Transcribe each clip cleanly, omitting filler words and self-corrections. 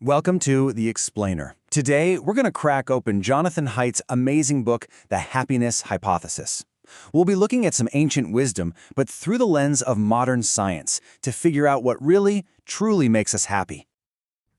Welcome to The Explainer. Today, we're going to crack open Jonathan Haidt's amazing book, The Happiness Hypothesis. We'll be looking at some ancient wisdom, but through the lens of modern science, to figure out what really, truly makes us happy.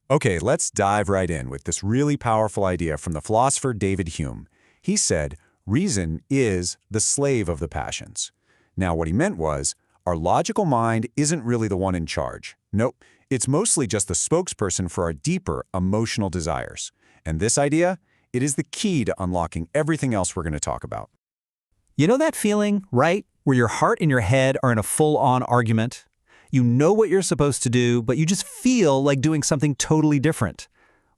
Okay, let's dive right in with this really powerful idea from the philosopher David Hume. He said, reason is the slave of the passions. Now, what he meant was, our logical mind isn't really the one in charge. Nope, it's mostly just the spokesperson for our deeper emotional desires. And this idea, it is the key to unlocking everything else we're going to talk about. You know that feeling, right? Where your heart and your head are in a full-on argument? You know what you're supposed to do, but you just feel like doing something totally different.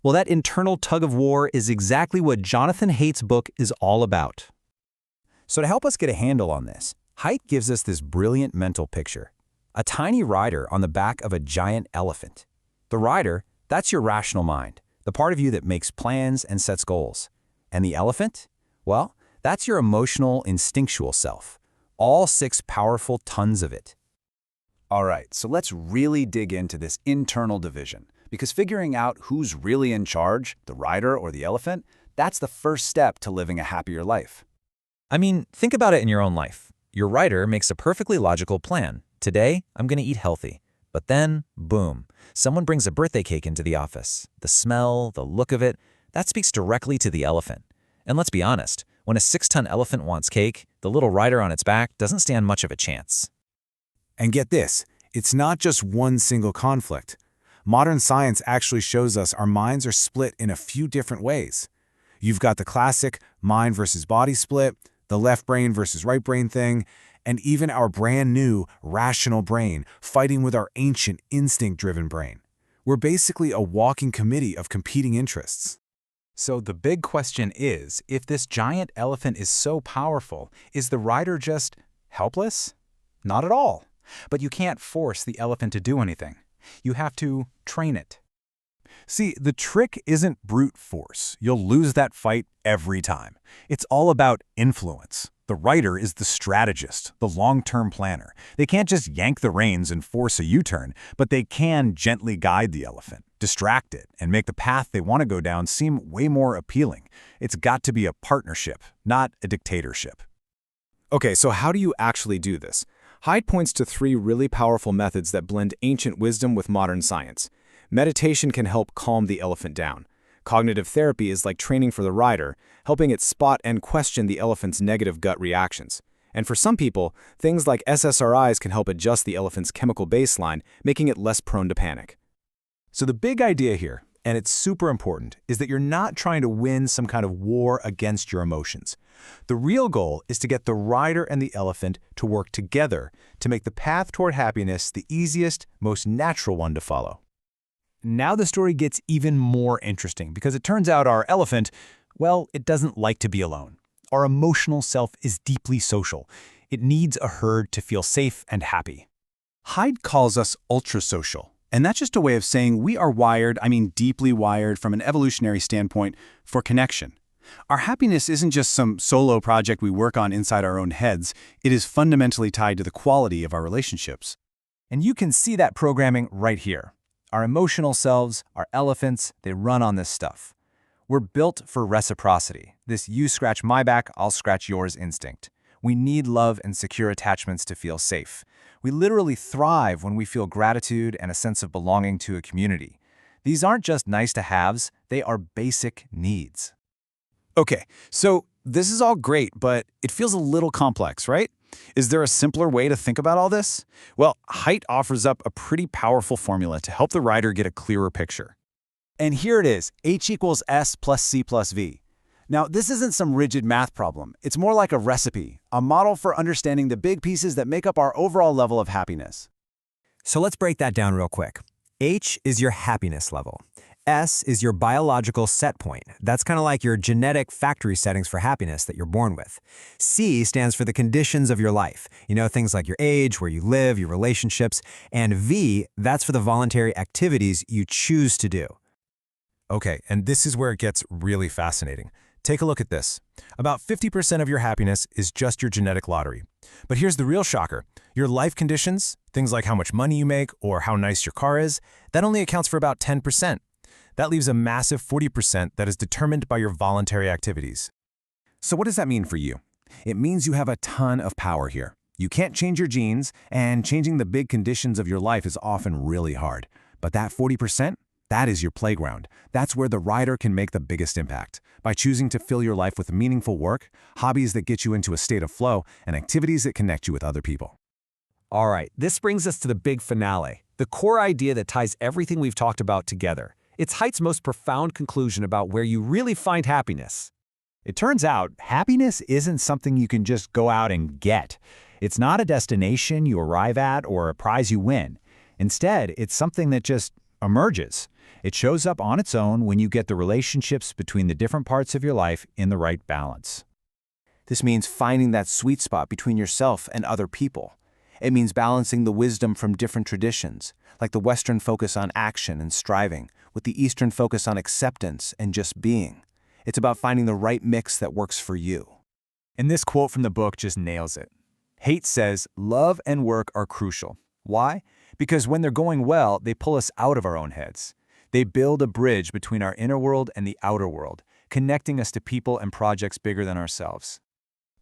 Well, that internal tug-of-war is exactly what Jonathan Haidt's book is all about. So to help us get a handle on this, Haidt gives us this brilliant mental picture. A tiny rider on the back of a giant elephant. The rider, that's your rational mind, the part of you that makes plans and sets goals. And the elephant? Well, that's your emotional, instinctual self. All 6 powerful tons of it. All right, so let's really dig into this internal division, because figuring out who's really in charge, the rider or the elephant, that's the first step to living a happier life. I mean, think about it in your own life. Your rider makes a perfectly logical plan. Today, I'm going to eat healthy. But then, boom, someone brings a birthday cake into the office. The smell, the look of it, that speaks directly to the elephant. And let's be honest, when a 6-ton elephant wants cake, the little rider on its back doesn't stand much of a chance. And get this, it's not just one single conflict. Modern science actually shows us our minds are split in a few different ways. You've got the classic mind versus body split, the left brain versus right brain thing, and even our brand new rational brain fighting with our ancient instinct-driven brain. We're basically a walking committee of competing interests. So the big question is, if this giant elephant is so powerful, is the rider just helpless? Not at all. But you can't force the elephant to do anything. You have to train it. See, the trick isn't brute force. You'll lose that fight every time. It's all about influence. The rider is the strategist, the long-term planner. They can't just yank the reins and force a U-turn, but they can gently guide the elephant, distract it, and make the path they want to go down seem way more appealing. It's got to be a partnership, not a dictatorship. Okay, so how do you actually do this? Haidt points to 3 really powerful methods that blend ancient wisdom with modern science. Meditation can help calm the elephant down. Cognitive therapy is like training for the rider, helping it spot and question the elephant's negative gut reactions. And for some people, things like SSRIs can help adjust the elephant's chemical baseline, making it less prone to panic. So the big idea here, and it's super important, is that you're not trying to win some kind of war against your emotions. The real goal is to get the rider and the elephant to work together to make the path toward happiness the easiest, most natural one to follow. Now the story gets even more interesting because it turns out our elephant, well, it doesn't like to be alone. Our emotional self is deeply social. It needs a herd to feel safe and happy. Haidt calls us ultrasocial, and that's just a way of saying we are wired, deeply wired from an evolutionary standpoint, for connection. Our happiness isn't just some solo project we work on inside our own heads. It is fundamentally tied to the quality of our relationships. And you can see that programming right here. Our emotional selves, our elephants, they run on this stuff. We're built for reciprocity, this you scratch my back, I'll scratch yours instinct. We need love and secure attachments to feel safe. We literally thrive when we feel gratitude and a sense of belonging to a community. These aren't just nice-to-haves, they are basic needs. Okay, so this is all great, but it feels a little complex, right? Is there a simpler way to think about all this? Well, Haidt offers up a pretty powerful formula to help the rider get a clearer picture. And here it is, H equals S plus C plus V. Now, this isn't some rigid math problem. It's more like a recipe, a model for understanding the big pieces that make up our overall level of happiness. So let's break that down real quick. H is your happiness level. S is your biological set point. That's kind of like your genetic factory settings for happiness that you're born with. C stands for the conditions of your life. You know, things like your age, where you live, your relationships. And V, that's for the voluntary activities you choose to do. Okay, and this is where it gets really fascinating. Take a look at this. About 50% of your happiness is just your genetic lottery. But here's the real shocker. Your life conditions, things like how much money you make or how nice your car is, that only accounts for about 10%. That leaves a massive 40% that is determined by your voluntary activities. So what does that mean for you? It means you have a ton of power here. You can't change your genes, and changing the big conditions of your life is often really hard. But that 40%, that is your playground. That's where the rider can make the biggest impact, by choosing to fill your life with meaningful work, hobbies that get you into a state of flow, and activities that connect you with other people. All right, this brings us to the big finale, the core idea that ties everything we've talked about together. It's Haidt's most profound conclusion about where you really find happiness. It turns out happiness isn't something you can just go out and get. It's not a destination you arrive at or a prize you win. Instead, it's something that just emerges. It shows up on its own when you get the relationships between the different parts of your life in the right balance. This means finding that sweet spot between yourself and other people. It means balancing the wisdom from different traditions, like the Western focus on action and striving, with the Eastern focus on acceptance and just being. It's about finding the right mix that works for you. And this quote from the book just nails it. Haidt says, "Love and work are crucial." Why? Because when they're going well, they pull us out of our own heads. They build a bridge between our inner world and the outer world, connecting us to people and projects bigger than ourselves.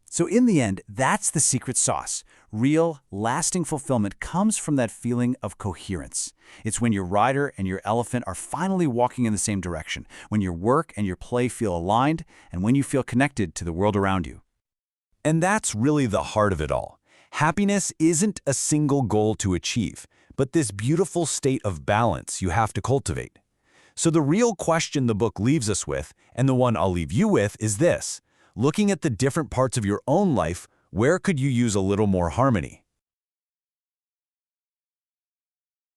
So in the end, that's the secret sauce. Real, lasting fulfillment comes from that feeling of coherence. It's when your rider and your elephant are finally walking in the same direction, when your work and your play feel aligned, and when you feel connected to the world around you. And that's really the heart of it all. Happiness isn't a single goal to achieve, but this beautiful state of balance you have to cultivate. So the real question the book leaves us with, and the one I'll leave you with, is this. Looking at the different parts of your own life, where could you use a little more harmony?